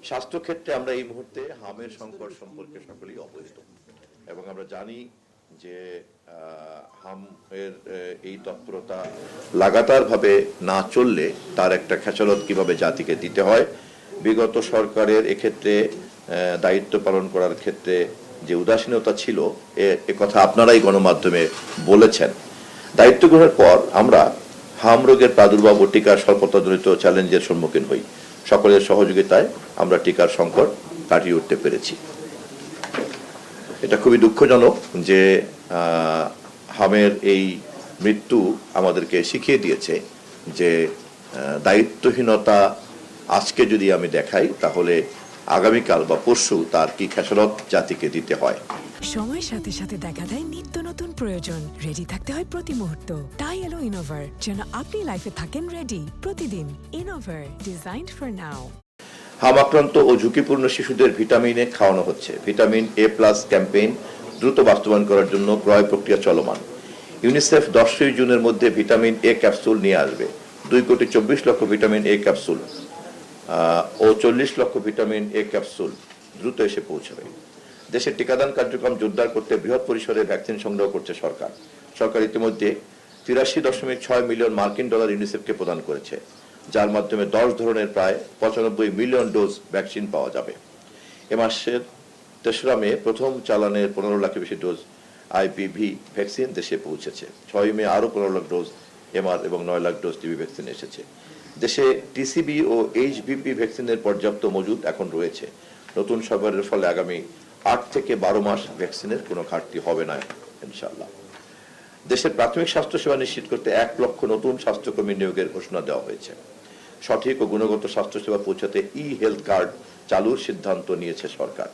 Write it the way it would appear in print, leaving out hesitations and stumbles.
স্বাস্থ্যক্ষেত্রে আমরা এই মুহূর্তে হামের সংকট সম্পর্কে সকলেই অবহিত এবং আমরা জানি যে হামের এই তৎপরতা লাগাতারভাবে না চললে তার একটা খেসারত কিভাবে জাতিকে দিতে হয়। বিগত সরকারের এক্ষেত্রে দায়িত্ব পালন করার ক্ষেত্রে যে উদাসীনতা ছিল এ কথা আপনারাই গণমাধ্যমে বলেছেন। দায়িত্ব গ্রহণের পর আমরা হাম রোগের প্রাদুর্ভাব ও টিকার স্বল্পতাজনিত চ্যালেঞ্জের সম্মুখীন হই। সকলের সহযোগিতায় আমরা টিকার সংকট কাটিয়ে উঠতে পেরেছি। এটা খুবই দুঃখজনক যে হামের এই মৃত্যু আমাদেরকে শিখিয়ে দিয়েছে যে দায়িত্বহীনতা আজকে যদি আমি দেখাই তাহলে আগামীকাল বা পরশু তার কি খেসারত জাতিকে দিতে হয়। সময়ের সাথে সাথে দেখা দেয় নিত্য নতুন প্রয়োজন। রেডি থাকতে হয় প্রতি মুহূর্ত। তাই এলো ইনোভার, যেন আপনি লাইফে থাকেন রেডি প্রতিদিন। Innova, designed for now. হাম আক্রান্ত ও ঝুঁকিপূর্ণ শিশুদের ভিটামিন এ খাওয়ানো হচ্ছে। ভিটামিন এ প্লাস ক্যাম্পেইন দ্রুত বাস্তবায়ন করার জন্য ক্রয় প্রক্রিয়া চলমান। ইউনিসেফ 10ই জুনের মধ্যে ভিটামিন এ ক্যাপসুল নিয়ে আসবে। 2,24,00,000 ভিটামিন এ ক্যাপসুল ও 40 লক্ষ ভিটামিন এ ক্যাপসুল দ্রুত এসে পৌঁছাবে। দেশের টিকাদান কার্যক্রম জোরদার করতে বৃহৎ পরিসরে ভ্যাকসিন সংগ্রহ করছে সরকার। সরকার ইতিমধ্যে 83.6 মিলিয়ন মার্কিন ডলার ইউনিসেফকে প্রদান করেছে, যার মাধ্যমে 10 ধরনের প্রায় 95 মিলিয়ন ডোজ ভ্যাকসিন পাওয়া যাবে। এ মাসের 3রা মে প্রথম চালানের 15 লাখের বেশি ডোজ আইপিভি ভ্যাকসিন দেশে পৌঁছেছে। 6 মে আরও 15 লাখ ডোজ এমআর এবং 9 লাখ ডোজ টিবি ভ্যাকসিন এসেছে। দেশে টিসিবি ও এইচভিপি ভ্যাকসিনের পর্যাপ্ত মজুদ এখন রয়েছে। নতুন সরবরাহের ফলে আগামী 8 থেকে 12 মাস ভ্যাকসিনের কোনো ঘাটতি হবে না ইনশাআল্লাহ। দেশের প্রাথমিক স্বাস্থ্যসেবা নিশ্চিত করতে 1 লক্ষ নতুন স্বাস্থ্যকর্মী নিয়োগের ঘোষণা দেওয়া হয়েছে। সঠিক ও গুণগত স্বাস্থ্যসেবা পৌঁছাতে ই হেলথ কার্ড চালুর সিদ্ধান্ত নিয়েছে সরকার।